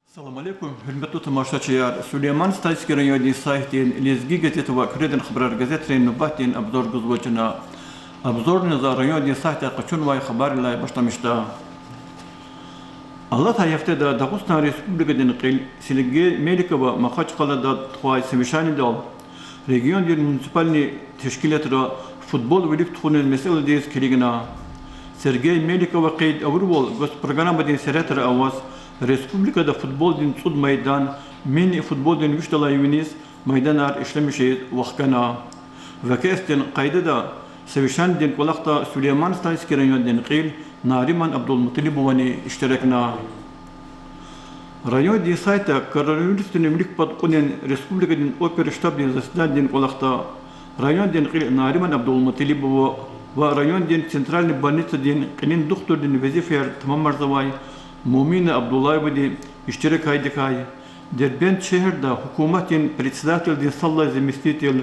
Assalamu alaikum, hürmetli tamaşaçılar. Süleyman Stayski rayonu sahitin Lezgi gazete ve Kredin Xabar gazetinin nöbatin abzor guzvacına. Abzor nizar rayonu sahite qaçun ve xabarla başlamıştı. Allah hayafta da Dağıstan Respublika'nın silgi Melika ve Makaçkala da tuğay sevişani dal. Region bir municipalni teşkilatı futbol ve lig tuğunun meseledeyiz keligina. Sergey Melika ve Qeyd Avrubol göz programı din seretara avaz Respublika'da futbol din sud meydan mini futbol din viştala yuviniz meydanar işlemişiz vakana. Ve kestin kaydı da sevişan din kulakta Süleyman Stayski rayon din qil Nariman Abdülmuttalib vani iştirakna. Rayon din sayta koronavirüsün ümlik patkunin Respublika din oper ştab din zasdan din kulakta rayon din qil Nariman Abdülmuttalib ve rayon din central banita din qinin doktor din vazife tamam marzavay Mumina Abdullah bedi iştirak haydikay. Derbent şehirde hükümetin председатель din salla zemistitel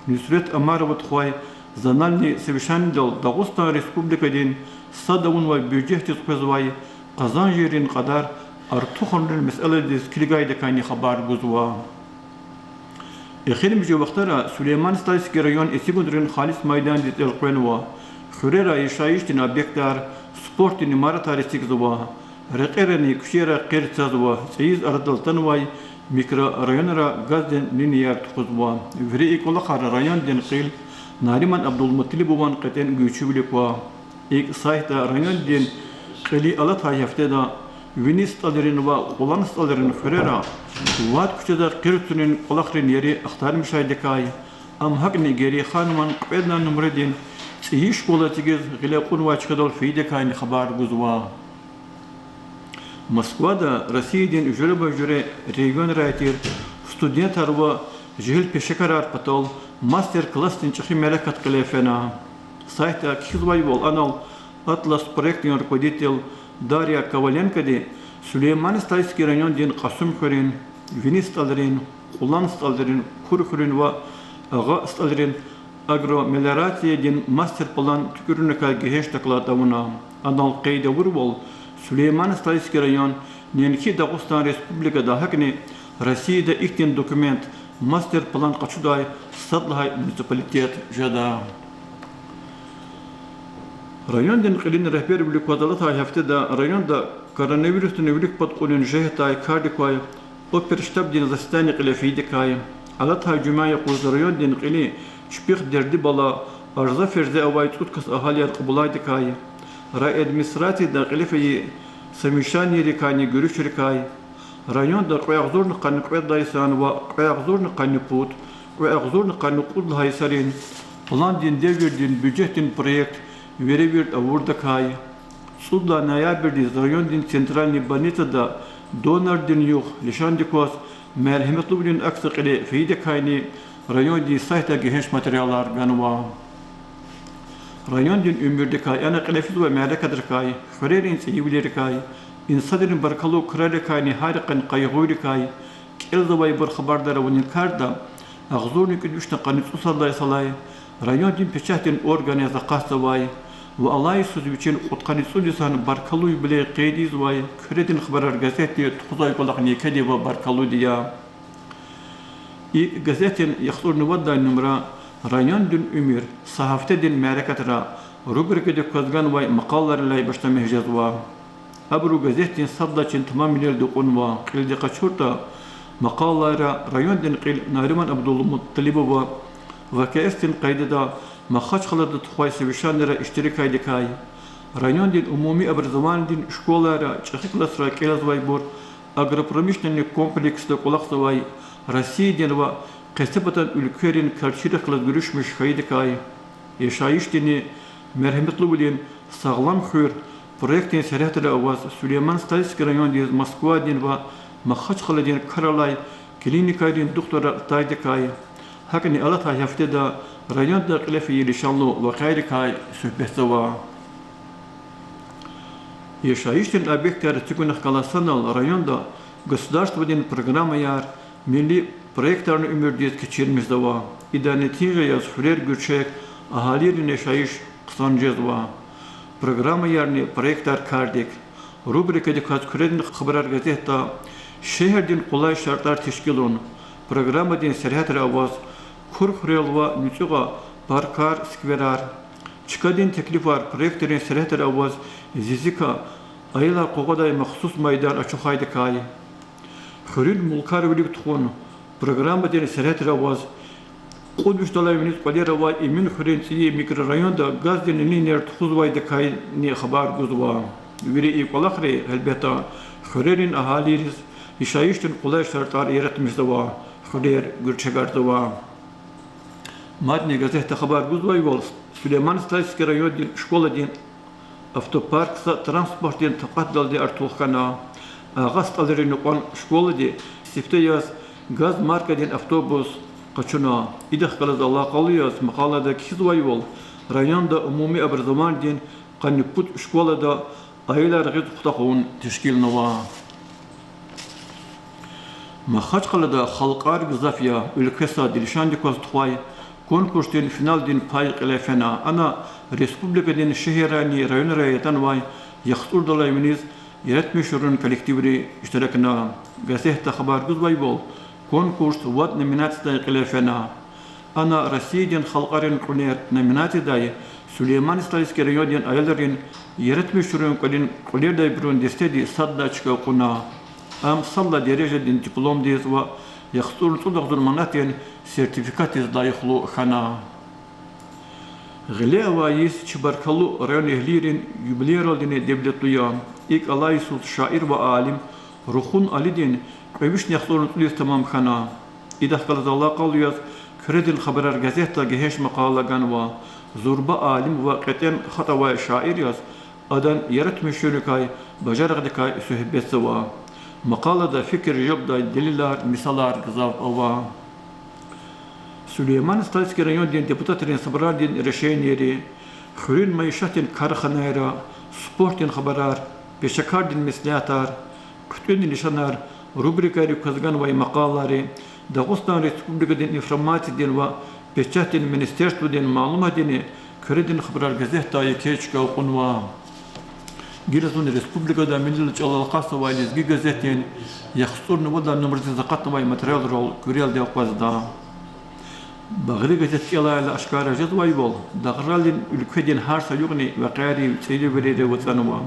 Nusret Amarov txoy zanalni sevişan dal Dağıstan Respublika din sadavun ve bücehti spezvay qazan yerin kadar artıqonun mesele dis kiligayda haber guzwa. Exirim jovaqtara Süleyman Stayski rayon esigundrin xalis maydan dis elqenwa. Xurera yaşayıştin obyektlar sportin imarat aristik zwa. Reqereni kuşera qertsazwa seyiz ardal tanvay mikro rayonara gazden liniyar tuquzwa. Veri ikolaqar rayon den qil Nariman Abdülmuttalib wan qeten güçüblikwa. İlk sayta rayon den qili alat hayaftada Vinistalerin ve Ulanistalerin Ferrera Vat küçede qirtunin qolaqrin yeri axtar müşaydekay am haqni geri xanman qednan numredin tsiyiş qolatigiz gilaqun va çıqadol fiydekay xabar guzwa. Moskvada Rusiyadan ücre region raytir studentlar ve jihil peşekarar patol master class tinçi melekat qilefena. Sayta kizvay bol anal Atlas проектный руководитель Дарья Коваленко de Süleyman Stayski rayon din Qasım Xurin, Vinistalerin, Ulanistalerin, Kurxurin ve Ağastalerin agromelioratsiya din master plan tükürüneka geheş takladavuna. Anal qeyde vurbol Süleyman Stayski rayon nenki Dağıstan Respublika'da hakni Rusya'da iktin dokument master plan qaçuday sadlahay municipalitet jada. Rayon din qilin rehber bilik vadalat haftada rayonda koronavirüsün evlilik patqulun jehtay kardikoy oper ştab din zastani qilafidikay alat hacumaya quz rayon din qili şpix derdi bala arza ferze avay tutkas ahaliyar qbulaydikay ra administrati da qilifi semishan yerikani görüşürikay rayonda qoyaq zorni qanqed daysan va qoyaq zorni qanput qoyaq zorni qanqud haysarin plan din devirdin bücetin proyekt Verevir avurdakay. Sudla noyabrdi rayon din centralni banitada donar din yok. Lişandikos merhametli bilin aksakili fiydekayni rayon din sayta gehenç materyallar ganwa. Rayon din ümürdekay ana qelefiz ve merakadirkay. Xurerin seyivlerikay. İnsadın barkalu kırarikayni harikan qaygurikay. Kelzavay bir xabardara venin karda. Ağzurni kudüşne qanit usalday salay. Rayon din peçahtin organiza qasavay. Ve Allah'ı sözü için utkanitsu lisan barkaluy bile qeydiz vay Kredin Xabar gazeti tuğzay kolaqni kedi ve barkalu diya. Gazetin yaxtur nuvadda numara rayon din ümür sahafte din merakatra rubrikede kozgan vay maqallarla başta mehcaz va. Abru gazetin saddaçin tamam milyar dokun va qildi qaçurta maqallara rayon din qil Nariman Abdülmuttalib va ve kestin qaydada Makhaç xaladı tuğay sevişanlara iştirik haydikay. Rayon din umumi образование din şkolara çıxıklasra kelazvay bor agropромышленный kompleksde kulaqsavay Rusiya din ve qesibatan ülkerin karşılıklı görüşmüş haydikay. Yaşayış dini merhametli bilin sağlam xür proyektin serhatla avaz Süleyman Stayski rayon din Moskva din ve Makhaç xaladı din Karalay klinikay din doktora taydikay. Hakni alat haftada rayonda qilifi lişanlı ve qayrikay sühbetsava. Yaşayışın obyektleri tükünü kalasanal rayonda государственный программа yar milli proyektlerini ümürdiyet geçirmizdava. İdanetiyle yaz hürer güçek ahalirin yaşayış kısancızva. Programma yarni proyektler kardik. Rubrikede katküredin xabarar gazeta şehirden kolay şartlar teşkil olun. Programadın serhat avaz, kurhurel ve nütsuğa barkar skverar. Çıkadın teklif var, projektlerin serhat avaz, zizika, aylar koğaday mahsus maydan açık haydi kay. Hürül mulkar velik tuğun, programadın serhat avaz, Kudüs dolayımınız kadir rava emin hürriyetiye mikrorayonda gaz denilini ner tuğuz vayda kay ne haber guzva. Veri ikolakre elbette hürriyerin ahaliriz yaşayıştın kolay şartlar yaratmıştı va. Hürriyer gürçegardı va. Madne gazete haber guzva yol. Süleyman Slayski rayon din şkola din avtopark transport din takat daldı artuğana. Ağast alırını kon şkola di sifte yaz gaz marka din avtobus Kaçuna, ideh kalaz Allah kalıyız, makalada kizvay yol, rayonda umumi abarzaman din, kaniput şkolada aylar gıd kutakun teşkil nova. Mahaç kalada halkar gızafiya, ülkesa dilşan dikoz tuğay, konkurs din final din pay qilefena, ana Respublika din şehirani rayon rayatan vay, yaksur dolayımınız, yaratmışırın kolektivri iştirakına, gazete haber gızvay yol, konkurs wat nominat da qilefena ana rasidin xalqarin quner nominat da Süleyman Slayski rayonun ayların yaratmışırın quler da birun destedi sadda çıka quna am salla derece din diplom diz ve yaxtur tudaqdur manatin sertifikat iz dayıqlu xana Gile avayis çibarkalu rayon ehlirin jubileral dine devletliya ilk alaysul şair ve alim Ruhun Alidin Köyüş nextorun tulis tamam xana. İdah kalaz Allah kalıyaz. Küredin haberar gazeta geheş makalagan va. Zurba alim ve qeten xata ve şair yaz. Adan yaratmışını kay, bacarıqdı kay sühbetse va. Makalada fikir jobda deliller, misalar gızav ava. Süleyman Slayski rayon din deputatların sabrar din reşeyneri. Hürün mayışatin karxanayra, sportin haberar, peşakar din misliyatar, kütün nişanar, rubrikari kazgan ve makalları Dağıstan Respublika'nın informasyonun ve peçetin ministerstvodun malumatını küredin haber gazetayı keçka okunva. Giresun Respublika'da Milli Çalalqası ve Lezgi gazetin yaxsurnu vada numarası zakatna ve materyal rol kürel de okvazda. Bağırı gazetçilerle aşkara cezvay bol. Dağıralın ülkedin her sayugni ve qari seyli veriri ve sanıva.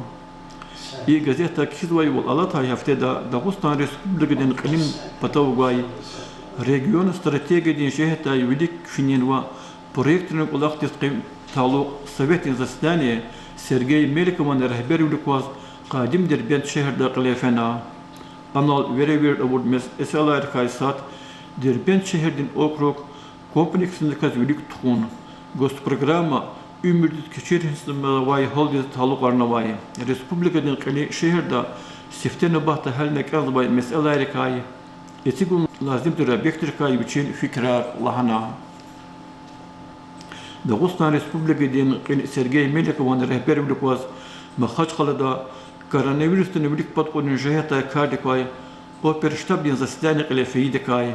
İyi gazete kizvay bol alatay haftada Dağıstan Respublika'nın qinin patavgay region stratejidin şehitay vidik finin ve projektinin kulak tisqim taluk Sovet Inzastani Sergey Melikov'un rehber ülkvaz qadim derbent şehirde qilefena anal verever avud meseleler kaysat derbent şehirdin okrug kompleksinde kazvilik tuğun gost programa ümürdüt keçirhinsinde vay holdiz taluklarına vay Respublika'nın qili şehirde siftene bahta haline kazvay meseleler kay Etigun lazım türebektir kay için fikrar lahana Dağıstan Respublika'nın Sergey Melikov'un rehber ülkvaz Makhaç kalada koronavirüsün ülk patkonun jehata kardikay operştabdin zasidani qilefeydi kay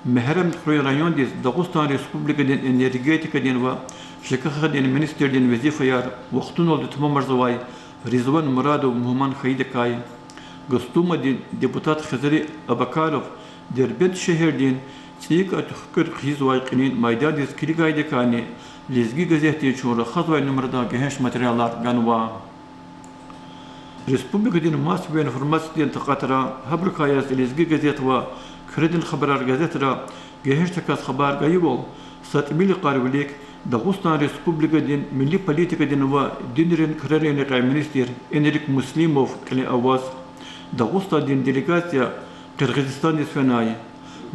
Mehrem Kroy rayon diz Dağıstan Respublika'nın energetikadin ve şekahadin ministerdin vazifayar vaxtun oldu tamam arzavay Rizvan Muradov Muhamman Khaydi kay Gıstumadin deputat Khazari Abakarov Derbent şehirdin Çiyik atıfkır khizvay qinin maydan diz kiligaydi kani Lezgi gazeteye çoğura xazvay numarada geheş materyallar ganva. Respublika'nın mas ve informasyonun taqatara habrikayaz Lezgi gazet ve Küredin haberar gazetara geheş takas haber gayibol satmili qarvilik Dağıstan Respublika'nın milli politikadın ve dinlerin kararını qay minister Enrik Muslimov kili avaz Dağıstan din delegasya Kırgızistan isfenayı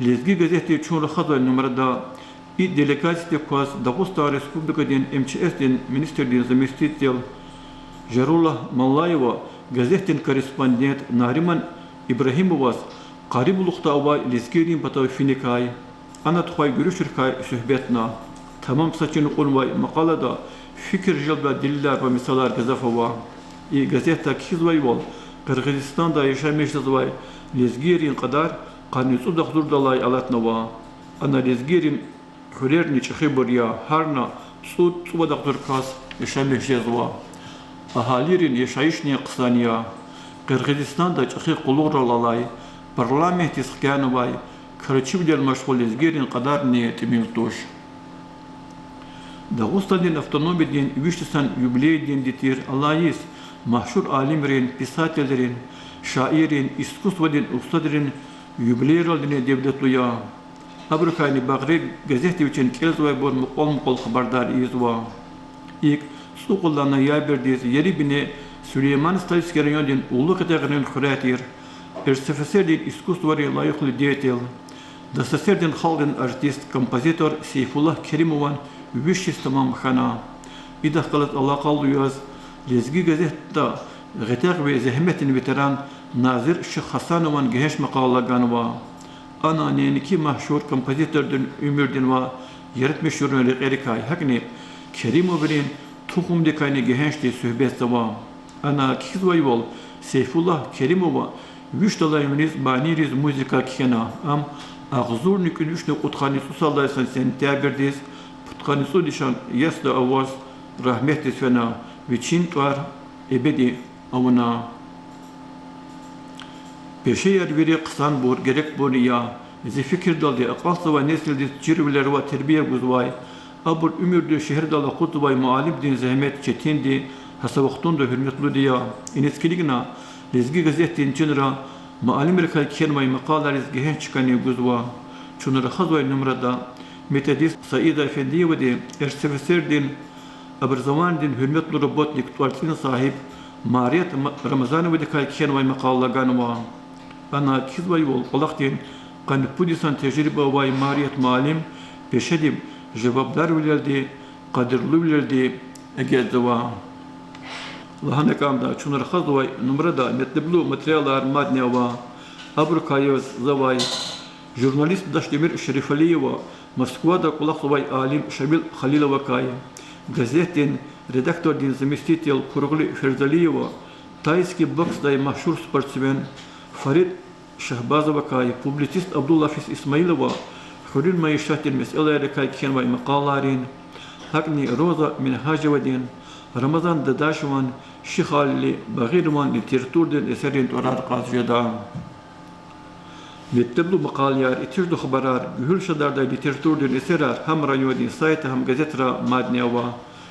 Lezgi gazeteye çoğura xazvay numarada İ delegasya kwas Dağıstan Respublika'nın MÇS'den Ministerliğin Zamestitsyal Jarullah Mallayeva gazetin korespondent Nariman İbrahimovas qaribulukta ava Lezgi'nin patav finikay ana tuhay görüşür kay sühbetna tamam saçını qulvay makalada fikir jalba diller ve misalar gazafava İ gazeta kizvay vol Kırgızistan'da yaşamışızvay Lezgi'nin kadar qanıtsu dağdur dalay alatnava ana Lezgi'nin Hürerni çıxı buraya harna suva dağdır kas yaşamışızva ahalirin yaşayışını kısaniya Kırgızistan'da çıxı quluğralalay Parlamenti skanu vay karçı del meşgul izgirin kadar niyeti miltoş. Dağustan din avtonomi din üvüştüsen yübiley din ditir Allah'yız mahşur alimlerin, pisatellerin, şairin, iskusva din ustadrin yübiley roldine devletluya. Abrukayni Bagri gazete için kelz ve bol mukol haberdar izva. İlk su kullanan yayberdiz yeri bine Süleyman Stavisker'in din ulu kategorinin hüretir. Ersefeserdin iskusvari layıklı diyetil. Dasaserdin halkın artist, kompozitor Seyfullah Kerimovan übüşşiz tamam khana. İdah kalat Allah kallıyaz. Lezgi gazette gıtak ve zehmetin veteran Nazır Şeyh Hasanovan geheş makalla ganva. Ana neniki mahşur kompozitördün Ömürdün ve yaratmış yürünleri erikay. Hakni Kerimovr'in tuğum dekayni gehençti sühbet zava. Ana kizvay vol Seyfullah Kerimova üç dalayımınız baniriz müzika kena. Am ağzur nükünüşne utkani susallaysan sen tabirdiz. Putkani su dişan yasda avaz rahmetlis fena. Ve Çin var ebedi avına. Peşe yer veri kısan bur gerek bur ya. Ze fikir daldı akılsa ve nesildi cirviler ve terbiye guzvay. Abur ümürdü şehir dalı kutubay mualib din zahmet çetindi. Hasavaktun da hürmetli diya. İneskiligna lezgi gazetin çınıra mualim rekay kelmay makalar izgehen çıkani guzva. Çunura hazvay numarada metodist Said Efendiye ve de ersefeserdin Abrzaman din hürmetli robotlik tuvaltine sahip Mariyet Ramazan ve de kay kelmay makalla ganva. Ana kizvay yol olak din kanı pudisan tecrübe vay Mariyet malim peşedim cevaplar verildi, kadirli verildi, egezva. Lahane kamda çunur khazvay numarada metleblu materyallar madneva. Abrukayız zavay jurnalist Daşdemir Şerifaliyeva Moskvada kulakvay alim Şamil Halilova kay. Gazetin redaktör din zamestitel Kurugli Ferzaliyeva Tayski boksday mahşur sportsmen Farid Şahbazova kay. Publisist Abdullah Fis İsmailova Hürül mayışatin meseleleri kay kenvay makallarin. Hakni Roza Minhajeva din Ramazan Dadaşvan Şihalli Bagirman literatürdün eserin torar qaziyada. Mekteblu maqalyar itirdu xabarar gühül şadarda literatürdün eserar ham rayodin sayta ham gazetra madneva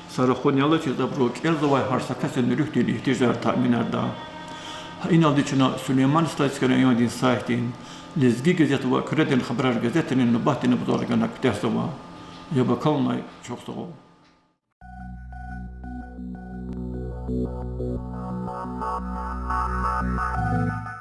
sarıxonyalı çizabru kelzavay harsakasen nürühtün ihtijar tahminarda. İnaldi çuna Süleyman Stavisker'in yodin saytin lezgi gazete ve küredin xabarar gazetenin nubahtini buzorganak tehsava. Ya bakalnay çok sağ ol. Thank you.